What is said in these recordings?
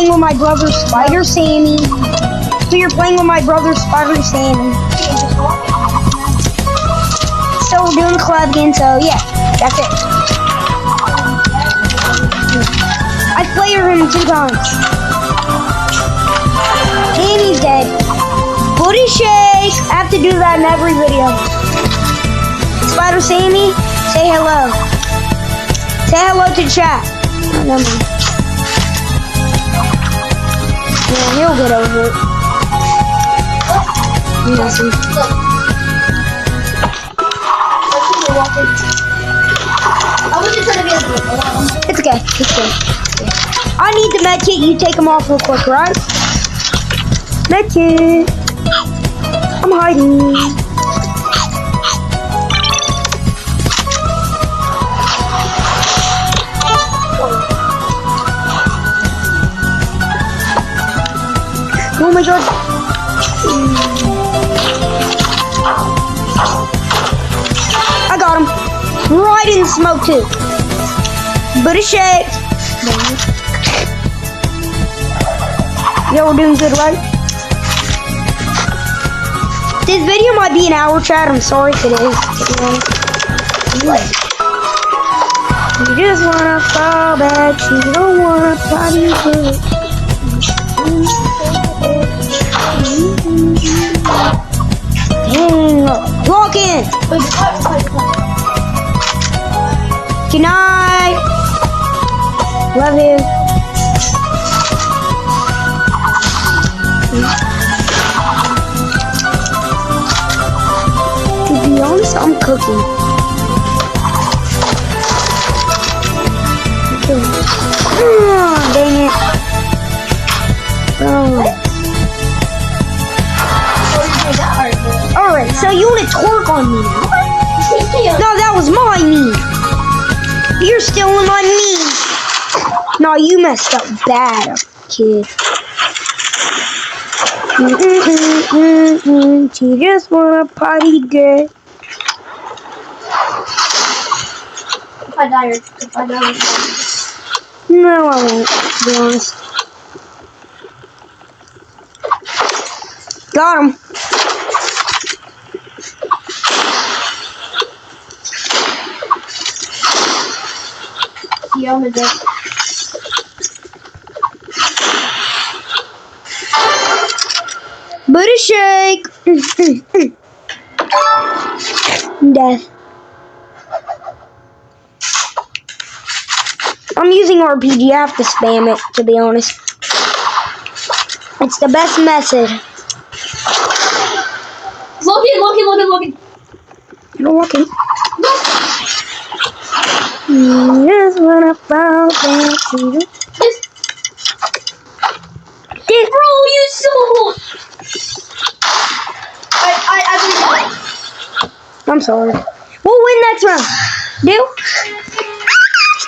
playing with my brother Spider Sammy. So you're playing with my brother Spider Sammy. So we're doing the collab again, so yeah, that's it. I player him 2 times. And he's dead. Booty shake! I have to do that in every video. Spider Sammy, say hello. Say hello to chat. Oh, never mind. Yeah, he'll get over it. Nothing. It's okay. It's okay. I need the med kit. You take them off real quick, right? Med kit. I'm hiding. Oh my god. I got him. Right in the smoke too. Booty shake. Yo, we're doing good, right? This video might be an hour, chat. I'm sorry if it is. You just wanna fall back. You don't wanna party good. Walk in. Good night. Love you. To be honest, I'm cooking. Dang it. Alright, so you want to twerk on me now? No, that was my knee. You're stealing my knee. No, you messed up bad, kid. She just wanna party good. If I die. No, I won't, to be honest. Got him. Yeah, I'm dead. Booty shake. Death. I'm using RPG. I have to spam it, to be honest. It's the best method. Logan. You're walking. Just wanna fall back to you. Bro, you so. I'm sorry. We'll win next round. Dude.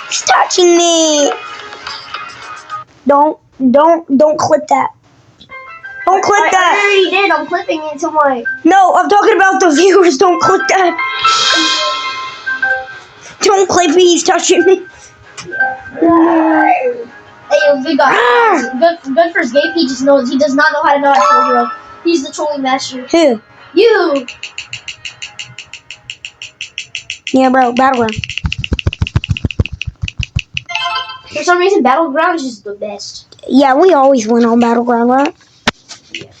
He's touching me. Don't clip that. Don't clip that. I already did. I'm clipping it to my. No, I'm talking about the viewers. Don't clip that. Don't clip me. He's touching me. Hey, we got good for Escape. He just knows. He does not know how to dodge a hero. He's the trolling master. Who? You. Yeah, bro. Battleground. For some reason, Battleground is just the best. Yeah, we always win on Battleground, right? Yeah.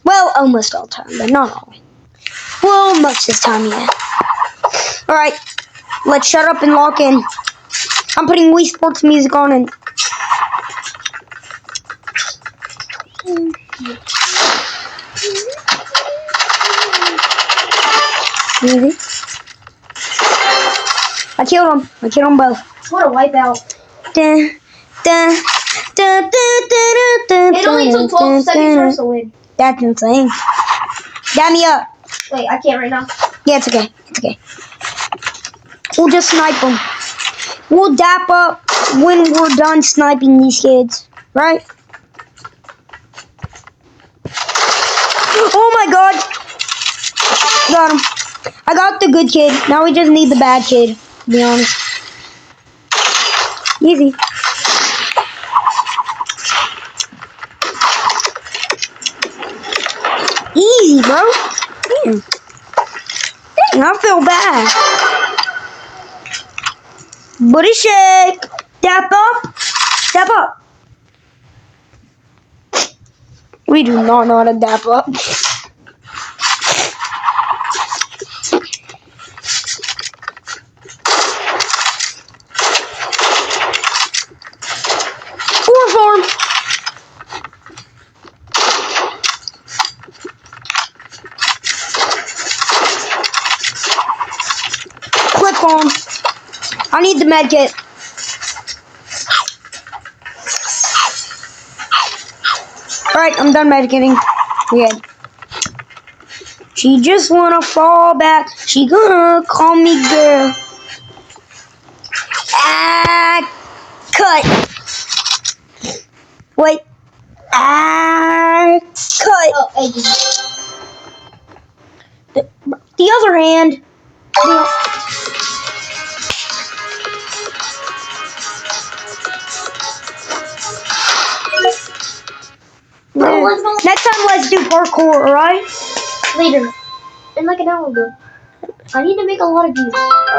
Well, almost all the time, but not always. Well, most of the time, yeah. Alright, let's shut up and lock in. I'm putting Wii Sports music on and... Easy. I killed him. I killed them both. What a wipeout. Dun, dun, dun, dun, dun, dun, It only took 12 seconds for us to win. That's insane. Dab me up. Wait, I can't right now. Yeah, it's okay. It's okay. We'll just snipe them. We'll dap up when we're done sniping these kids. Right? Oh my god. Got him. I got the good kid. Now we just need the bad kid, to be honest. Easy. easy, bro. Damn. Dang, I feel bad. Booty shake. Step up. Step up. We do not know how to dap up. Form. Clip on. I need the med kit. Alright, I'm done medicating. We're good. She just wanna fall back. She gonna call me girl. Ah, cut. Wait. Ah, cut. Oh, AJ. The other hand. Next time, let's do parkour, alright? Later. In like an hour ago. I need to make a lot of these. You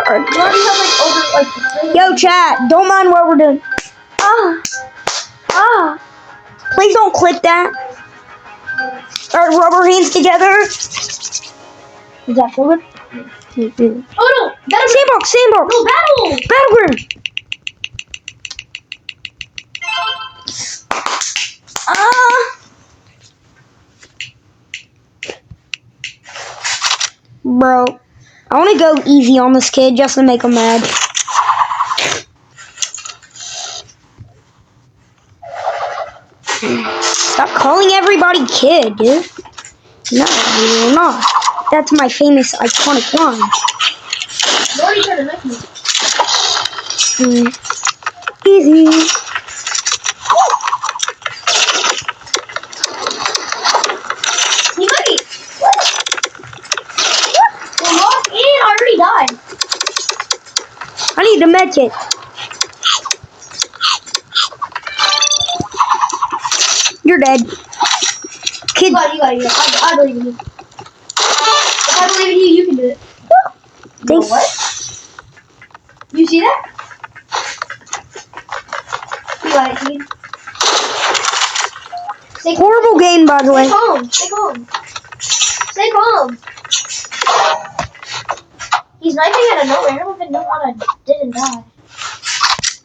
already have like over like. Yo, chat, don't mind what we're doing. Please don't click that. Alright, rubber hands together. Is that forward? Oh no! Battle. Sandbox, sandbox. No, battle! Battleground. Bro, I want to go easy on this kid just to make him mad. Stop calling everybody kid, dude. No, you're not. That's my famous iconic line. You already tried to knife me. Easy. He might. We're locked in. I already died. I need a med kit. You're dead. Kid. You got it. I believe in you. If I believe in you, you can do it. You know what? You see that? You got it, dude. Stay calm. Horrible game, by the way. Stay calm. Stay calm. Stay calm. He's knifing out of nowhere. I don't even know how I didn't die.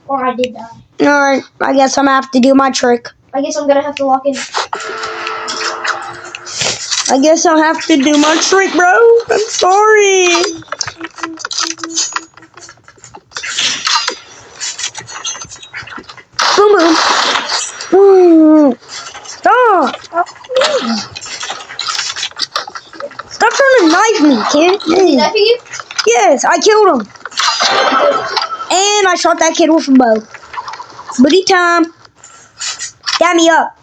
Or I did die. Alright, I guess I'm gonna have to do my trick. I guess I'm gonna have to lock in. I guess I'll have to do my trick, bro. I'm sorry. Boom, boom. Boom. Stop. Stop trying to knife me, kid. Is he knifing you? Yes, I killed him. And I shot that kid with a bow. Booty time. Dab me up.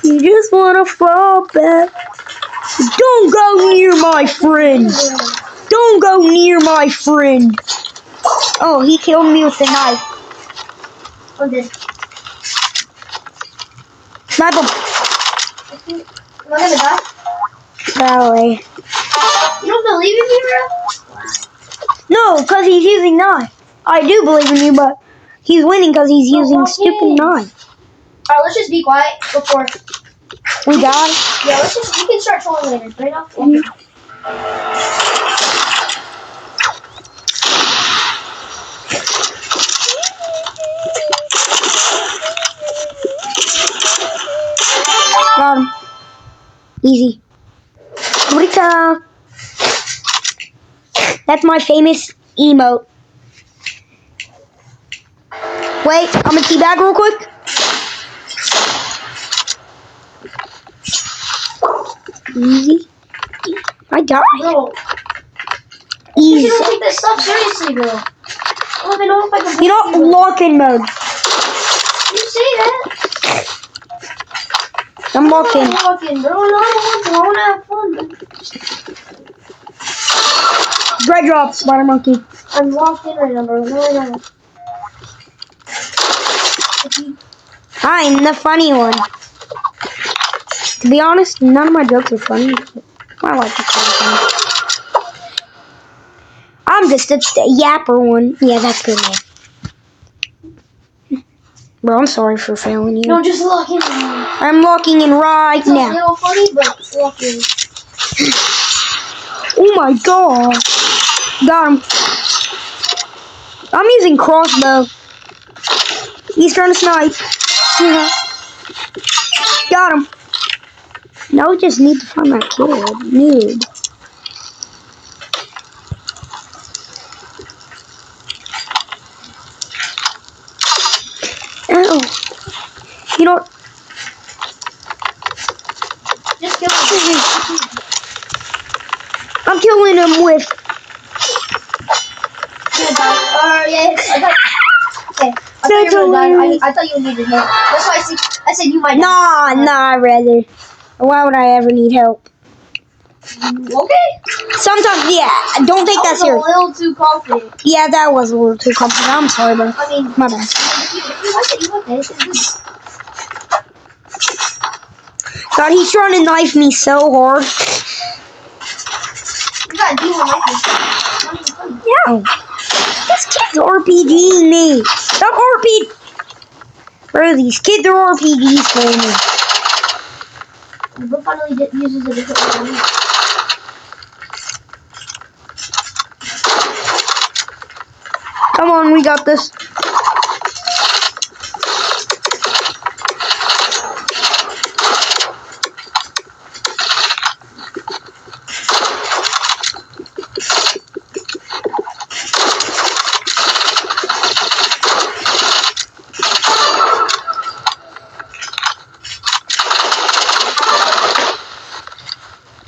You just wanna fall back. Don't go near my friend. Don't go near my friend. Oh, he killed me with a knife. I'm dead. Snipe him. Am I gonna die? Probably. You don't believe in me, bro? No, because he's using knife. I do believe in you, but he's winning because he's using stupid knife. Alright, let's just be quiet before. We die? Yeah, we can start trolling later. Right now? Got him. Easy. Rita. That's my famous emote. Wait, I'm gonna teabag real quick. Easy. I died. Bro, Easy. you don't take this stuff seriously, bro. I don't even know if I can. You're not locking mode. You say that? I'm locking. I'm locking, bro. No, I don't want to. I want to have fun. Dry drop, spider monkey. I'm locked in right now, bro. No. I'm the funny one. To be honest, none of my jokes are funny. I like to call them. I'm just a yapper one. Yeah, that's good, man. Bro, I'm sorry for failing you. No, just lock in. I'm locking in right It's now. a little funny, but lock in. Oh my god. Got him. I'm using crossbow. He's trying to snipe. Got him. Now we just need to find that kid. Noob. Ow. You know what? Just kill him. I'm killing him with... Yeah. Okay. I thought you were gonna die. I thought you needed help. That's why I said you might die. Nah, rather. Why would I ever need help? Okay. Sometimes, yeah. Don't take that I was a serious. little too confident. Yeah, that was a little too confident. I'm sorry, bro. I mean, My bad. if you like it, you like it. It's good. God, he's trying to knife me so hard. You gotta deal with like this. Yeah. This kid's RPGing me. Stop RP. Bro, these kids are RPGs for me. But finally uses a different one. Come on, we got this.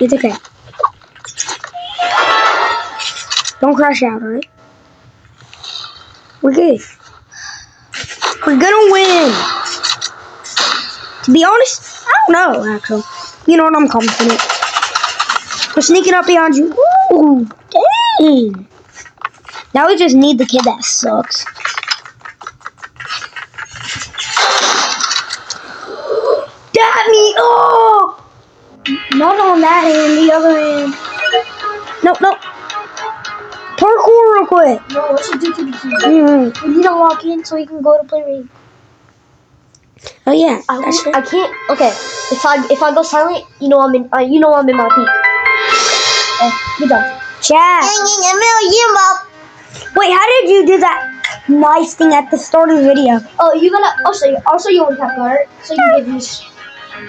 It's okay. Don't crash out, alright? We're good. We're gonna win. To be honest, I don't know, actually. You know what? I'm confident. We're sneaking up behind you. Ooh, dang. Now we just need the kid that sucks. Dab me! Oh! Not on that end, the other end. Nope. Parkour real quick. No, what should do to the key? Mm-hmm. We need to walk in so we can go to play raid. Oh yeah. I can't. Okay, if I go silent, you know I'm in my peak. Good job. Chat. Wait, how did you do that nice thing at the start of the video? Oh, I'll show you. I'll show you one cap card. So you give me.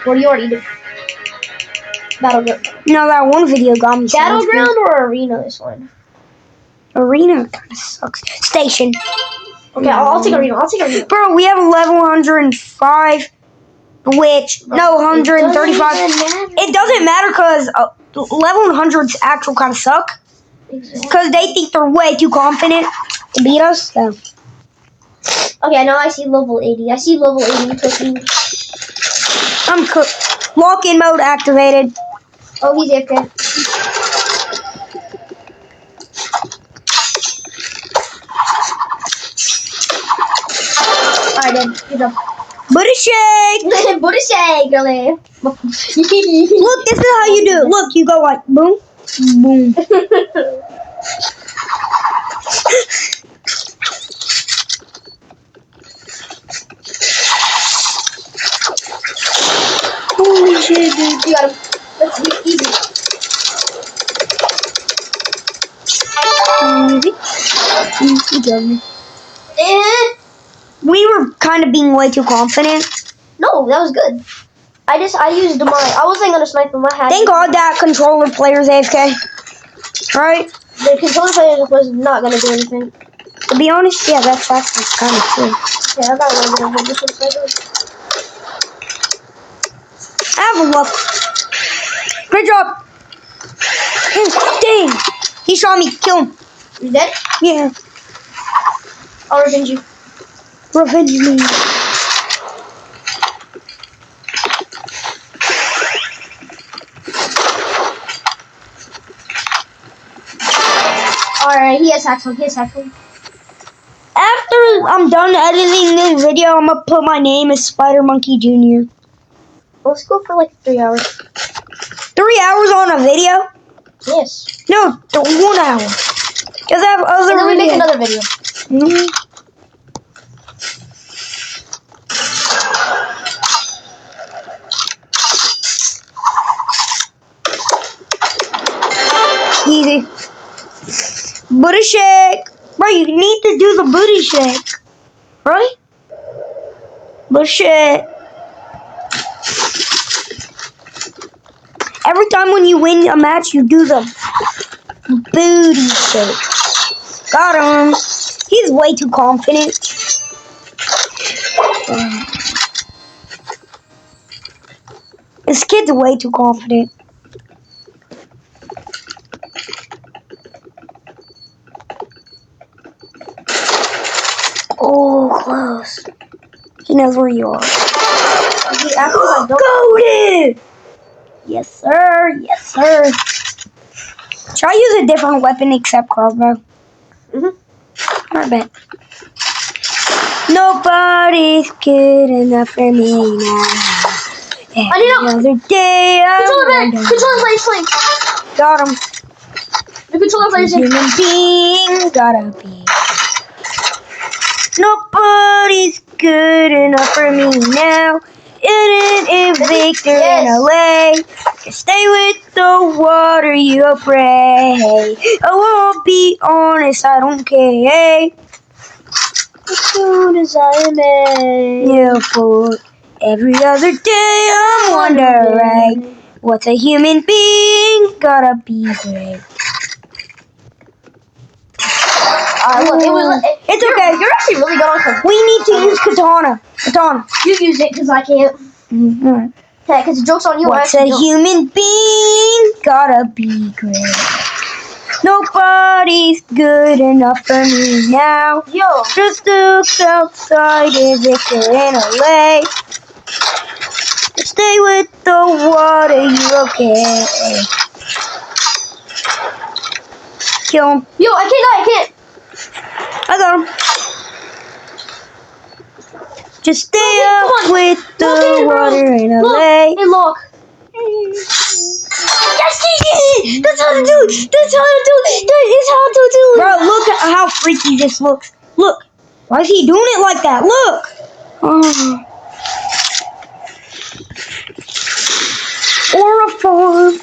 What do you already do? Battleground. No, that one video got me. Battleground or arena? This one. Arena kind of sucks. Station. Okay, I'll take arena. Bro, we have a level 105, which, no, 135. It doesn't matter because level 100s actual kind of suck. Exactly. Because they think they're way too confident to beat us. So. Okay, now I see level 80. I see level 80 cooking. I'm lock-in mode activated. Oh, he's AFK. Alright then, good job. Booty shake! Booty shake, girlie. Look, this is how you do it. Look, you go like boom, boom. Holy shit, dude. You got him. That's easy. Easy. You got me. Eh. We were kind of being way too confident. No, that was good. I used my. I wasn't gonna snipe him. I had. Thank God that controller player's AFK. Right? The controller player was not gonna do anything. To be honest, yeah, that's kind of true. Okay, I got one of this one. I have a luck. Great job. Dang. He shot me. Kill him. You dead? Yeah. I'll revenge you. Revenge me. sax one. He has sax one. After I'm done editing this video, I'm gonna put my name as Spider Monkey Jr. Let's go for like 3 hours. 3 hours on a video? Yes. No, 1 hour. Because I have other And then we make videos. another video. Mhm. Easy. Booty shake. Bro, you need to do the booty shake. Right? Booty shake. Every time when you win a match, you do the booty shake. Got him. He's way too confident. This kid's way too confident. Oh, close. He knows where you are. He acts like I don't. Goated! Yes, sir. Yes, sir. Try use a different weapon except crossbow. I bet. Nobody's good enough for me now. Every other day I'm Controller plays Sling. got him. The controller plays Sling. Human being gotta be. Nobody's good enough for me now. In Victor in LA. Just stay with the water, you pray. I won't be honest, I don't care. As soon as I may. Yeah, for every other day I'm wondering what's a human being gotta be great. Look, It's okay. You're actually really good on controller. We need to use katana. Katana. You use it because I can't. Mm-hmm. Yeah, because the joke's on you. What's a human being gotta be great. Nobody's good enough for me now. Yo. Just look outside in Victor in LA. Stay with the water, you okay? Kill him. Yo, I can't die. I can't. I got him. Just stay up with the water in LA. Hey, look. Yes, that's how to do it. That's how to do it. That is how to do it. Bro, look at how freaky this looks. Look. Why is he doing it like that? Look. Oh. Or a farm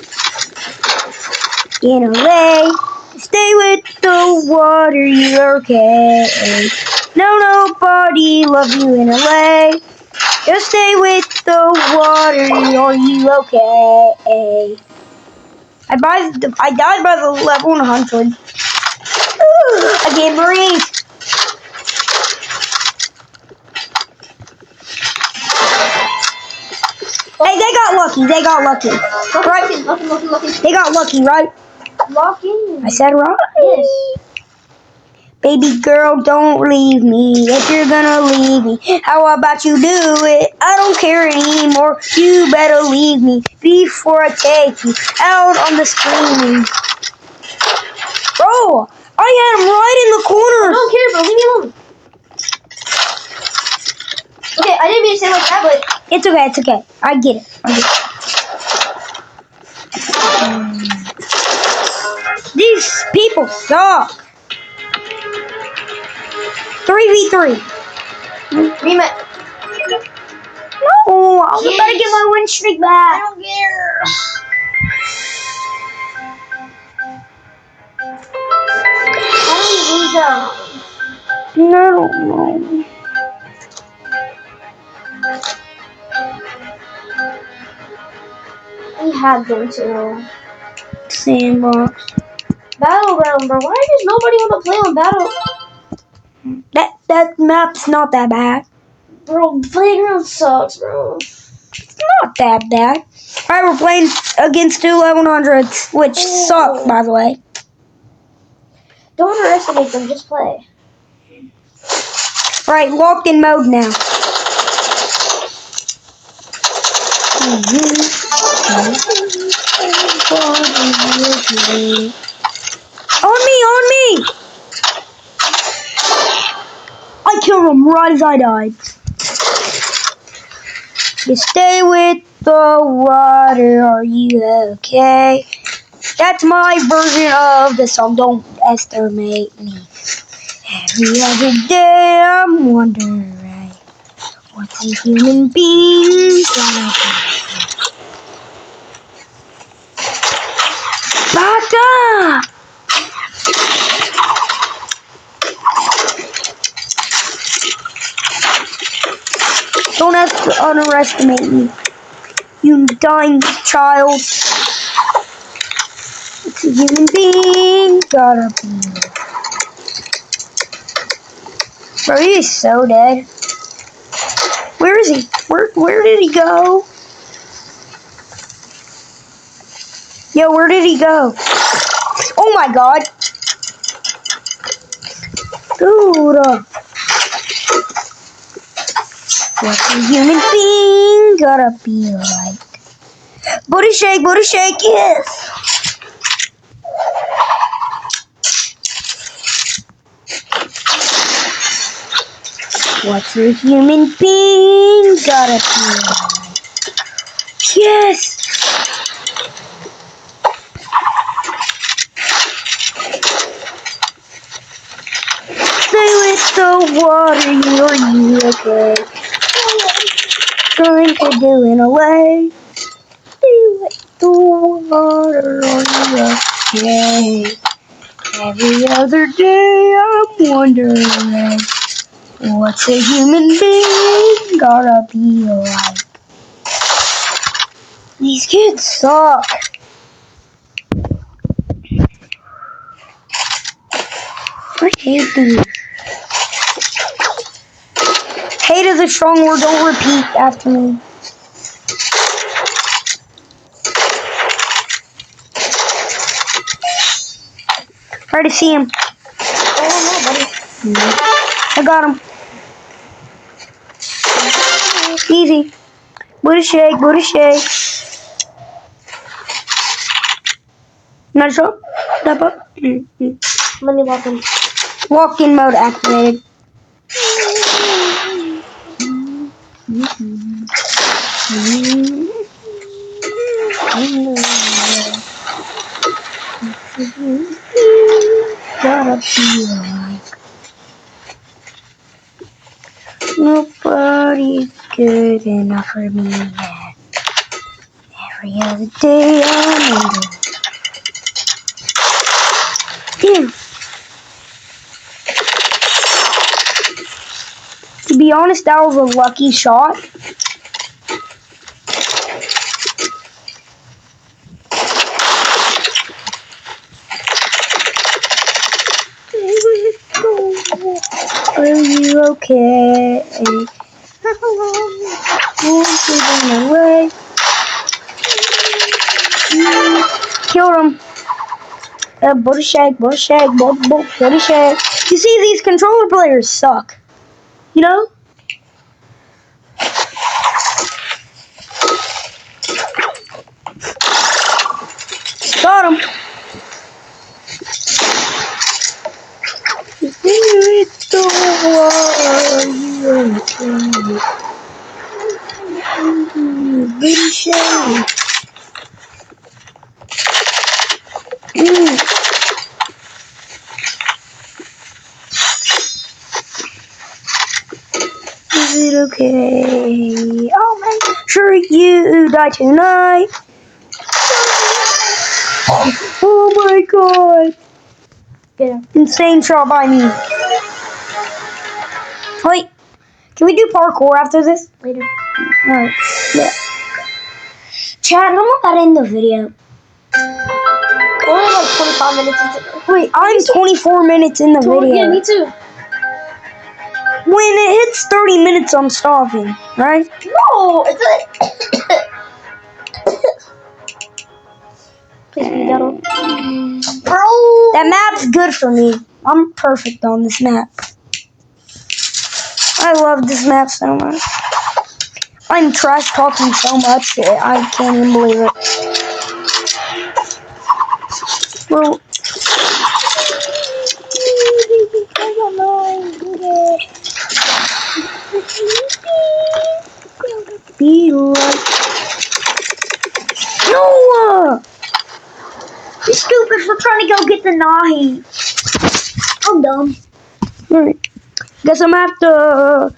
in LA. Stay with the water, you're okay. No, nobody loves you in LA. Just stay with the water, are you okay? I died by the level 100. I can't breathe. Hey, they got lucky. They got lucky. Right? Lucky. They got lucky, right? Lucky. I said right. Yes. Baby girl, don't leave me. If you're gonna leave me, how about you do it? I don't care anymore. You better leave me before I take you out on the screen. Bro, I had him right in the corner. I don't care, bro. Leave me alone. Okay, I didn't mean to say it like that, but It's okay, it's okay. I get it. These people suck. 3v3. rematch. No, I'm about to get my win streak back. I don't care. How do we lose them? No. We had them to Sandbox. Battleground, bro. Why does nobody want to play on Battle? That map's not that bad. Bro, Playground sucks, bro. It's not that bad. Alright, we're playing against two 1100s, which suck, by the way. Don't underestimate them. Just play. Alright, locked in mode now. On me! I killed him right as I died. You stay with the water, are you okay? That's my version of the song, don't estimate me. Every other day I'm wondering, what's a human being gonna be? Back up! Don't underestimate me, you dying child. It's a human being, gotta be. Bro, he's so dead. Where is he? Where did he go? Yo, where did he go? Oh my god. Dude. What's a human being gotta be like? Booty shake, yes! What's a human being gotta be like? Yes! Stay with the water, are you okay? Going to do in a way. Stay with the water, are you okay? Every other day I'm wondering, what's a human being gotta be like? These kids suck. I hate these. Hate is a strong word, don't repeat after me. Try to see him. Oh no, buddy. I got him. Easy. Booty shake, booty shake. Not sure? Step up. Let me walk in. Walk-in mode activated. Gotta be like nobody's good enough for me yet. Every other day I'm wondering. Damn. To be honest, that was a lucky shot. Are you okay? Away. Killed him. Booty shake, booty shake, booty shake. You see, these controller players suck. You know? Got him. Booty shake. Is it okay? I'll make sure you die tonight. Oh my god. Yeah. Insane shot by me. Wait, can we do parkour after this? Later. Alright, yeah. Chad, how long got in the video? We're only like 25 minutes into it. Wait, I'm 24 minutes in the video. Yeah, me too. When it hits 30 minutes, I'm stopping, right? No, it's a... Please be done. Bro! That map's good for me. I'm perfect on this map. I love this map so much. I'm trash talking so much that I can't even believe it. Well, be like. No! You stupid for trying to go get the Nahi. I'm dumb. Alright. Guess I'm gonna have to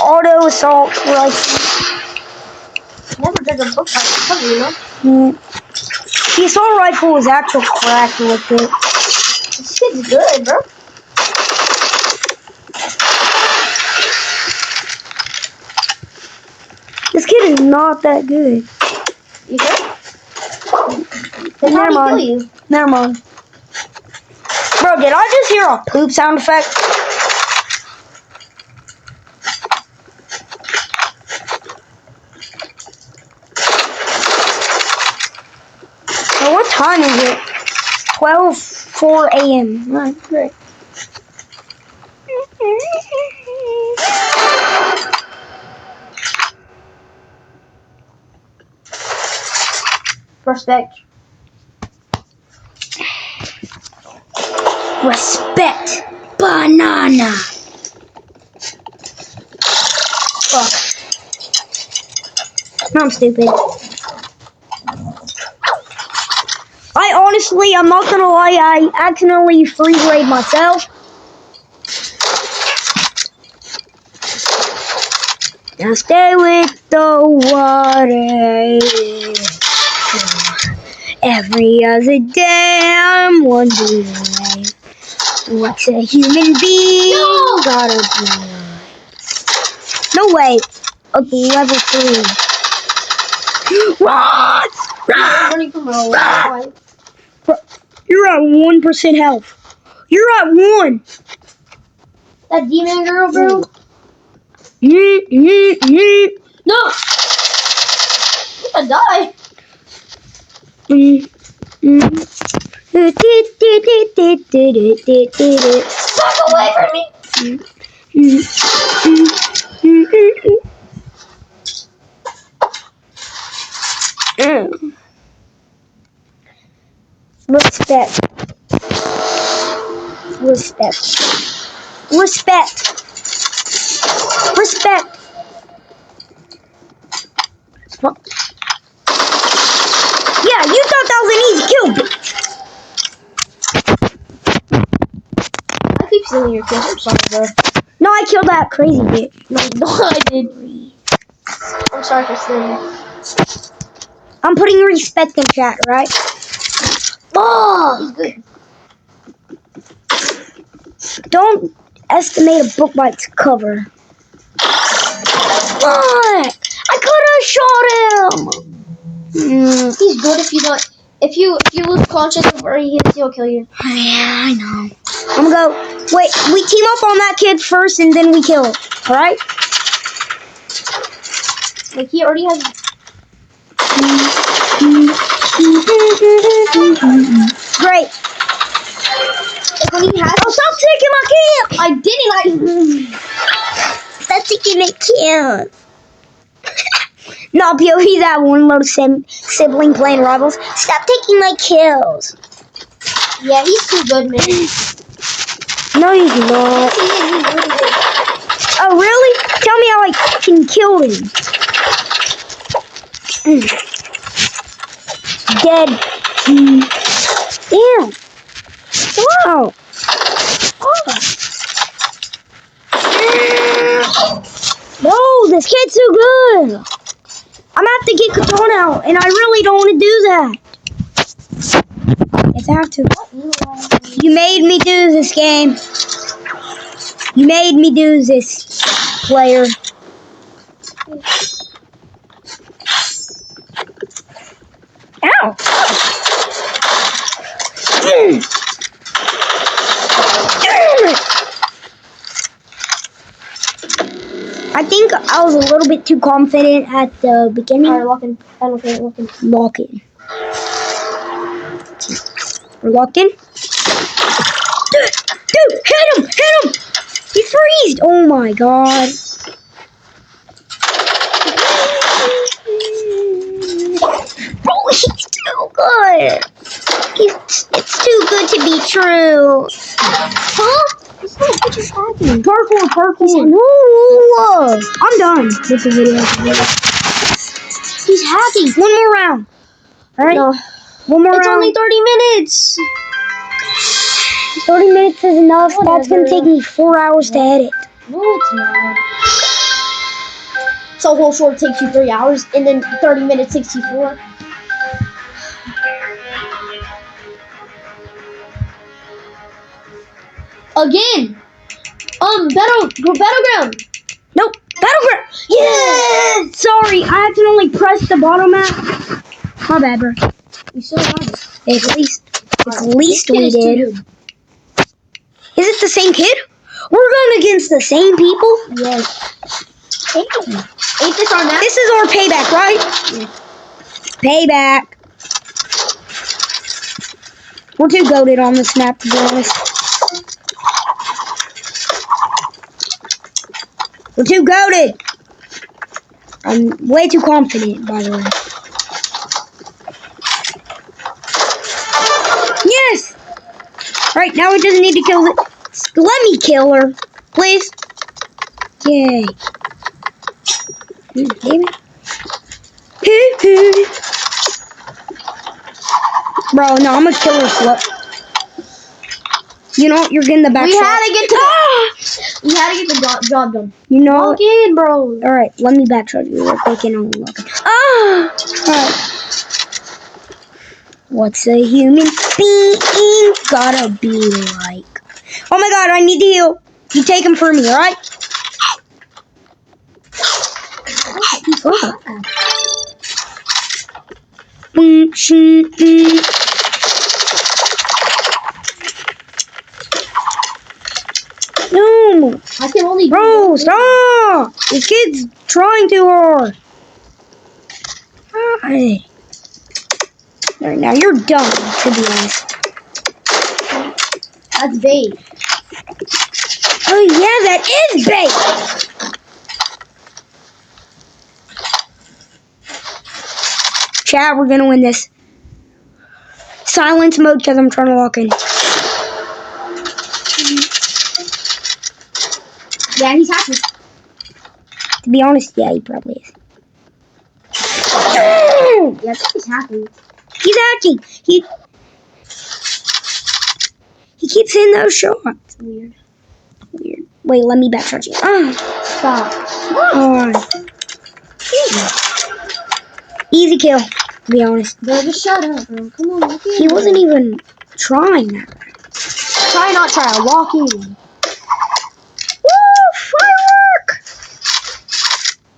auto assault rifle. Never did a book like that, you know? The assault rifle is actual crack with it. This kid's good, bro. This kid is not that good. You sure? Then How never did he mind. kill you? Never mind. Bro, did I just hear a poop sound effect? So what time is it? 12:04 a.m. Right, great. Respect. Respect. Banana. Fuck. No, I'm stupid. I'm not gonna lie, I accidentally freeze raid myself. Now stay with the water. Every other day I'm wondering what's a human being gotta be like. No way. Okay, level 3. Run! Run! You're at 1% health. You're at 1. That demon girl, bro. No! I die. Back away from me. Respect. Respect. Respect. Respect. Yeah, you thought that was an easy kill, bitch. I keep stealing your kills. I'm sorry, bro. No, I killed that crazy bitch. No, I did. I'm sorry for stealing it. I'm putting respect in chat, right? Oh, he's good. Don't estimate a book by its cover. What? I could have shot him. He's good if you don't. If you lose conscious or he hits, he'll kill you. Yeah, I know. I'm gonna go. Wait, we team up on that kid first, and then we kill. All right? Like he already has. Great. When he has. Oh, stop taking my kill! I didn't. Stop taking my kill. No, Pio, he's that one little sibling playing Rivals. Stop taking my kills. Yeah, he's too good, man. No, he's not. He's really good. Oh, really? Tell me how I can kill him. Dead. Damn. Wow. No, this kid's too good. I'm gonna have to get Katana out, and I really don't want to do that. If I have to. You made me do this game. You made me do this, player. Ow. I think I was a little bit too confident at the beginning. Alright, lock in. Lock in. Lock in. We're locked in. Dude, hit him! Hit him! He freezed! Oh my god. Bro, he's too good. It's too good to be true. Huh? What is happening? Parkour. No. I'm done with the video. He's hacking. One more round. All right. No. One more It's round. only 30 minutes. 30 minutes is enough. That's Whatever. gonna take me 4 hours to edit. No, it's not. So whole short takes you 3 hours, and then 30 minutes takes you 4. Again. Battleground. Nope. Battleground. Yes. Sorry, I accidentally pressed the bottom map. My bad, bro. We still have it. At least This kid we is too did. good. Is it the same kid? We're going against the same people? Yes. Ain't this our map? This is our payback, right? Yeah. Payback. We're too goated on this map, to be honest. We're too goated. I'm way too confident, by the way. Yes! Alright, now we just need to kill it. Let me kill her, please. Yay. Bro, no, I'm gonna kill her slow. You know what? You're getting the back We shot. had to get the job done. You know. Okay, bro. All right, let me backshot you real quick and unlock it. Ah! All right. What's a human being gotta be like? Oh my God, I need to heal. You take him for me, all right? No, I can only bro, stop! This kid's trying too hard. Alright. Alright, now you're dumb, to be honest. That's bait. Oh yeah, that is bait! Chat, we're gonna win this. Silence mode because I'm trying to lock in. Yeah, he's hacking. To be honest, yeah, he probably is. Yeah, I think he's hacking. He's hacking. He keeps hitting those shots. Weird. Wait, let me backcharge you. Stop. Oh. Easy kill, to be honest. Bro, just shut up, bro. Come on, walk in. He wasn't even trying that. Try not try. Walk in. Woo! Firework!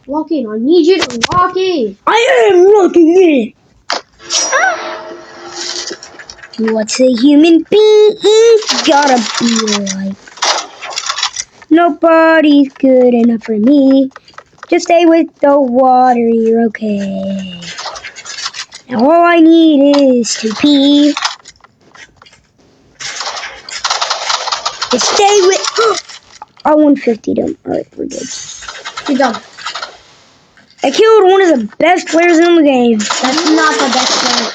Walk in. I need you to walk in. I am looking in. What's a human being gotta be like? Nobody's good enough for me. Just stay with the water, you're okay. Now all I need is to pee. Just stay with... I 150'd him. Alright, we're good. Good job. I killed one of the best players in the game. That's not the best player.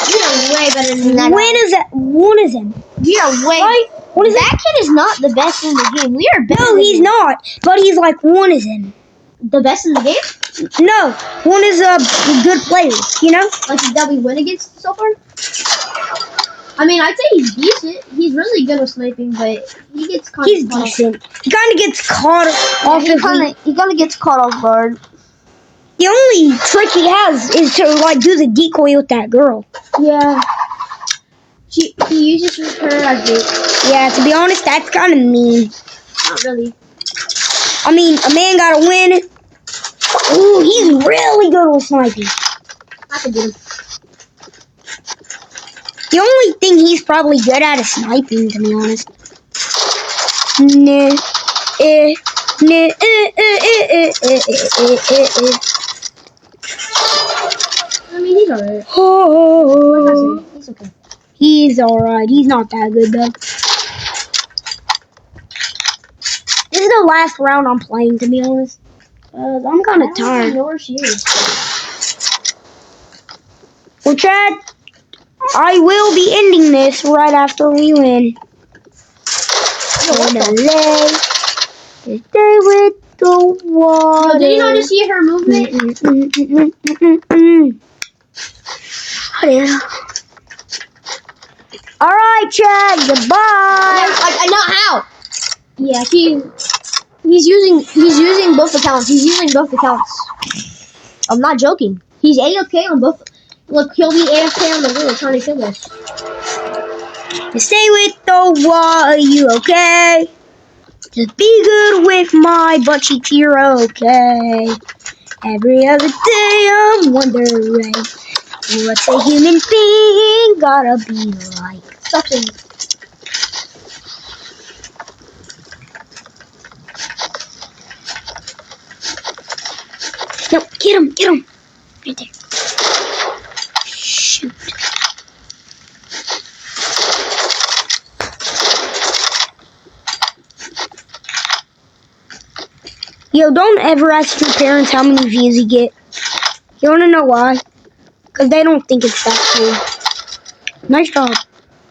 You're way better than that. When is that? One is him. You're way. Right? What is That kid is not the best in the game. We are better. No, than he's him. not. But he's like one is him. The best in the game? No, one is a good player. You know? Like that we win against so far? I mean, I'd say he's decent. He's really good with sniping, but he gets caught. He's decent. He kind of gets caught off. He kind of gets caught off guard. The only trick he has is to like do the decoy with that girl. Yeah. He uses her as bait. Yeah, to be honest, that's kind of mean. Not really. I mean, a man gotta win. Ooh, he's really good with sniping. I could get him. The only thing he's probably good at is sniping, to be honest. I mean, he's alright. Like I Oh, said, he's okay. he's alright. He's not that good, though. This is the last round I'm playing, to be honest. I'm kind of I don't tired. even know where she is. Well, Chad, I will be ending this right after we win. In LA, to stay with the water. Yo, did you not just see her movement? Oh, yeah. All right, Chad. Goodbye. I not how. Yeah, he's using both accounts. He's using both accounts. I'm not joking. He's AFK on both. Look, he'll be AFK on the wheel trying to kill us. Stay with the water. You okay? Just be good with my butt cheeks. You're okay. Every other day I'm wondering what's a human being gotta be like. Something. No, get him. Right there. Shoot. Yo, don't ever ask your parents how many views you get. You wanna know why? Because they don't think it's that cool. Nice job,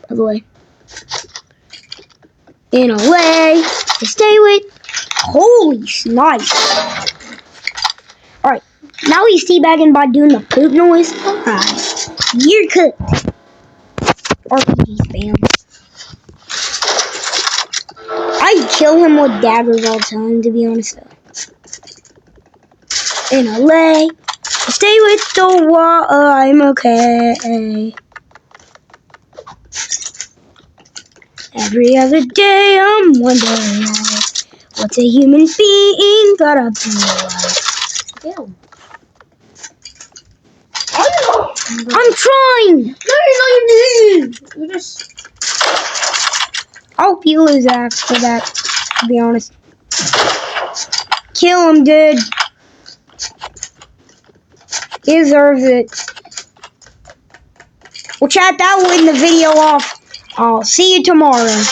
by the way. In LA, to stay with. Holy snipes. Alright, now he's teabagging by doing the poop noise. Alright, you're cooked. RPG spam. I kill him with daggers all the time, to be honest though. In LA, stay with the water, I'm okay. Every other day I'm wondering what's a human being gotta be like. Damn. I'm trying! No, you're not. You just. I hope you lose after that, to be honest. Kill him, dude. He deserves it. Well, chat, that will end the video off. I'll see you tomorrow.